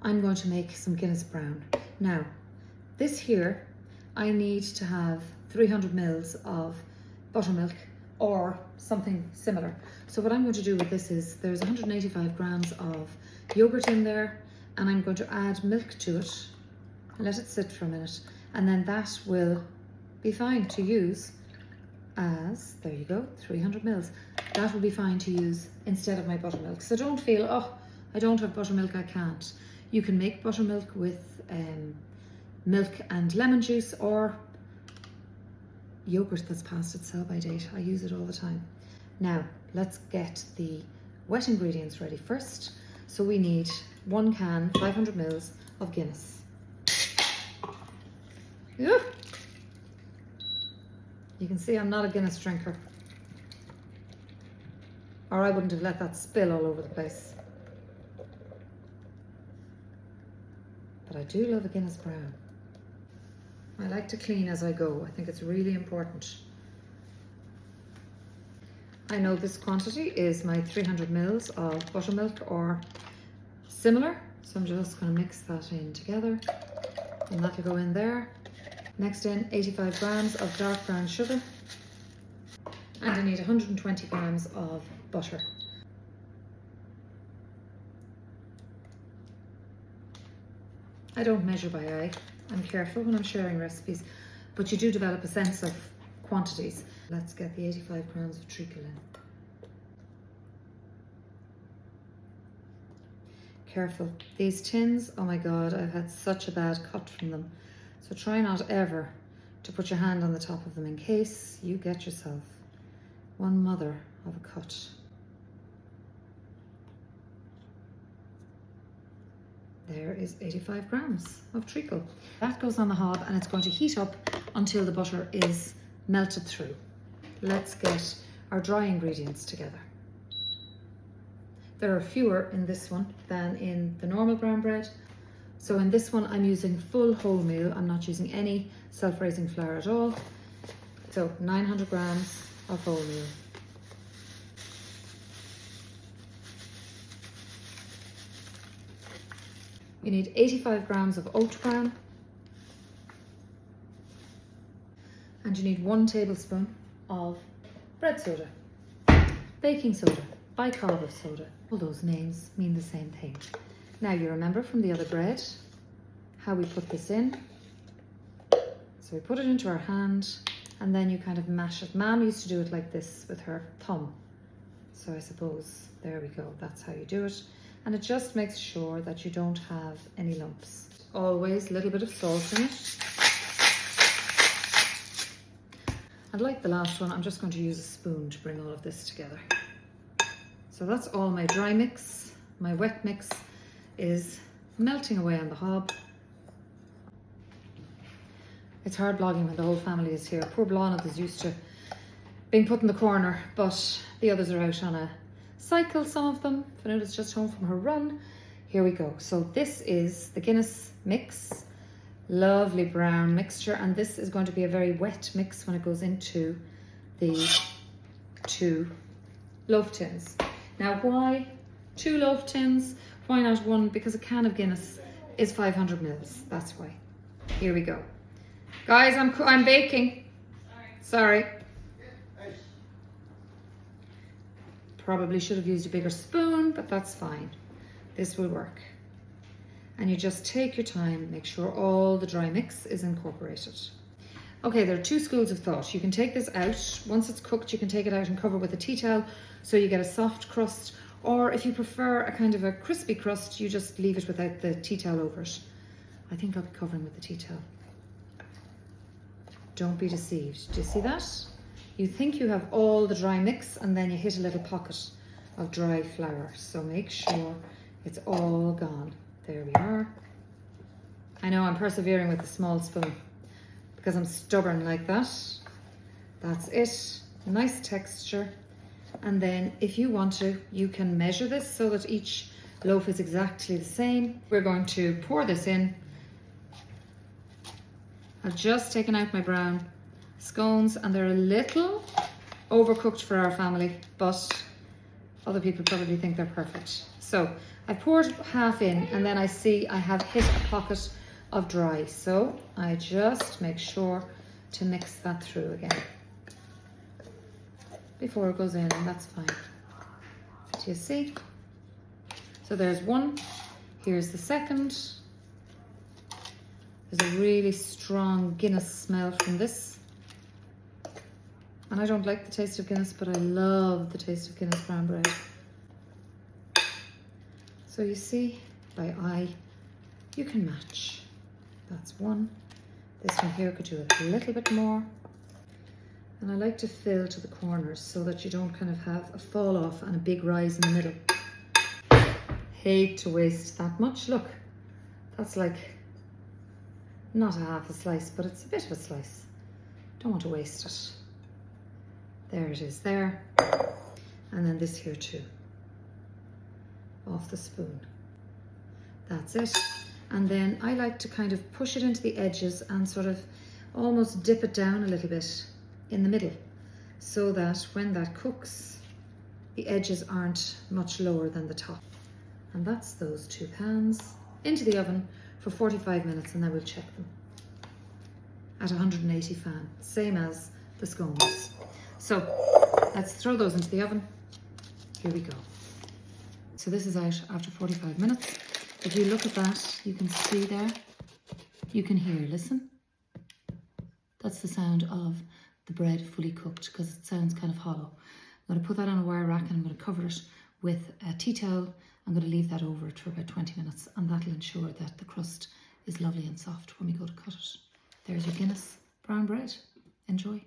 I'm going to make some Guinness brown. Now, this here, I need to have 300 mils of buttermilk or something similar. So what I'm going to do with this is there's 185 grams of yogurt in there, and I'm going to add milk to it and let it sit for a minute, and then that will be fine to use as, there you go, 300 mils. That will be fine to use instead of my buttermilk. So don't feel, oh, I don't have buttermilk, I can't. You can make buttermilk with milk and lemon juice or yogurt that's past its sell-by date. I use it all the time. Now, let's get the wet ingredients ready first. So we need 1 can, 500 mils of Guinness. Ooh. You can see I'm not a Guinness drinker, or I wouldn't have let that spill all over the place. But I do love a Guinness brown. I like to clean as I go. I think it's really important. I know this quantity is my 300 mils of buttermilk or similar, so I'm just going to mix that in together, and that'll go in there. Next in, 85 grams of dark brown sugar, and I need 120 grams of butter. I don't measure by eye. I'm careful when I'm sharing recipes, but you do develop a sense of quantities. Let's get the 85 grams of treacle in. Careful, these tins, oh my God, I've had such a bad cut from them. So try not ever to put your hand on the top of them in case you get yourself one mother of a cut. There is 85 grams of treacle. That goes on the hob and it's going to heat up until the butter is melted through. Let's get our dry ingredients together. There are fewer in this one than in the normal brown bread. So in this one I'm using full wholemeal. I'm not using any self-raising flour at all. So 900 grams of wholemeal. You need 85 grams of oat bran, and you need 1 tablespoon of bread soda, baking soda, bicarbonate soda. All those names mean the same thing. Now you remember from the other bread how we put this in. So we put it into our hand and then you kind of mash it. Mom used to do it like this with her thumb. So I suppose, there we go, that's how you do it. And it just makes sure that you don't have any lumps. Always a little bit of salt in it. And like the last one, I'm just going to use a spoon to bring all of this together. So that's all my dry mix. My wet mix is melting away on the hob. It's hard vlogging when the whole family is here. Poor Blonde is used to being put in the corner, but the others are out on a cycle, some of them. Fanuda's just home from her run. Here we go. So this is the Guinness mix. Lovely brown mixture, and this is going to be a very wet mix when it goes into the 2 loaf tins. Now why 2 loaf tins? Why not 1? Because a can of Guinness is 500 mils. That's why. Here we go. Guys, I'm baking. Sorry. Probably should have used a bigger spoon, but that's fine. This will work. And you just take your time, make sure all the dry mix is incorporated. Okay, there are 2 schools of thought. You can take this out. Once it's cooked, you can take it out and cover with a tea towel so you get a soft crust. Or if you prefer a kind of a crispy crust, you just leave it without the tea towel over it. I think I'll be covering with the tea towel. Don't be deceived. Do you see that? You think you have all the dry mix and then you hit a little pocket of dry flour. So make sure it's all gone. There we are. I know I'm persevering with the small spoon because I'm stubborn like that. That's it. Nice texture. And then if you want to, you can measure this so that each loaf is exactly the same. We're going to pour this in. I've just taken out my brown scones and they're a little overcooked for our family, but Other people probably think they're perfect. So I poured half in, and then I see I have hit a pocket of dry. So I just make sure to mix that through again before it goes in, and that's fine. Do you see? So there's one. Here's the second. There's a really strong Guinness smell from this. And I don't like the taste of Guinness, but I love the taste of Guinness brown bread. So you see, by eye, you can match. That's one. This one here could do a little bit more. And I like to fill to the corners so that you don't kind of have a fall off and a big rise in the middle. Hate to waste that much. Look, that's like not a half a slice, but it's a bit of a slice. Don't want to waste it. There it is there. And then this here too. Off the spoon. That's it. And then I like to kind of push it into the edges and sort of almost dip it down a little bit in the middle, so that when that cooks, the edges aren't much lower than the top. And that's those 2 pans into the oven for 45 minutes, and then we'll check them at 180 fan, same as the scones. So let's throw those into the oven. Here we go. So this is out after 45 minutes. If you look at that, you can see there, you can hear, listen. That's the sound of the bread fully cooked, because it sounds kind of hollow. I'm going to put that on a wire rack, and I'm going to cover it with a tea towel. I'm going to leave that over it for about 20 minutes, and that'll ensure that the crust is lovely and soft when we go to cut it. There's your Guinness brown bread. Enjoy.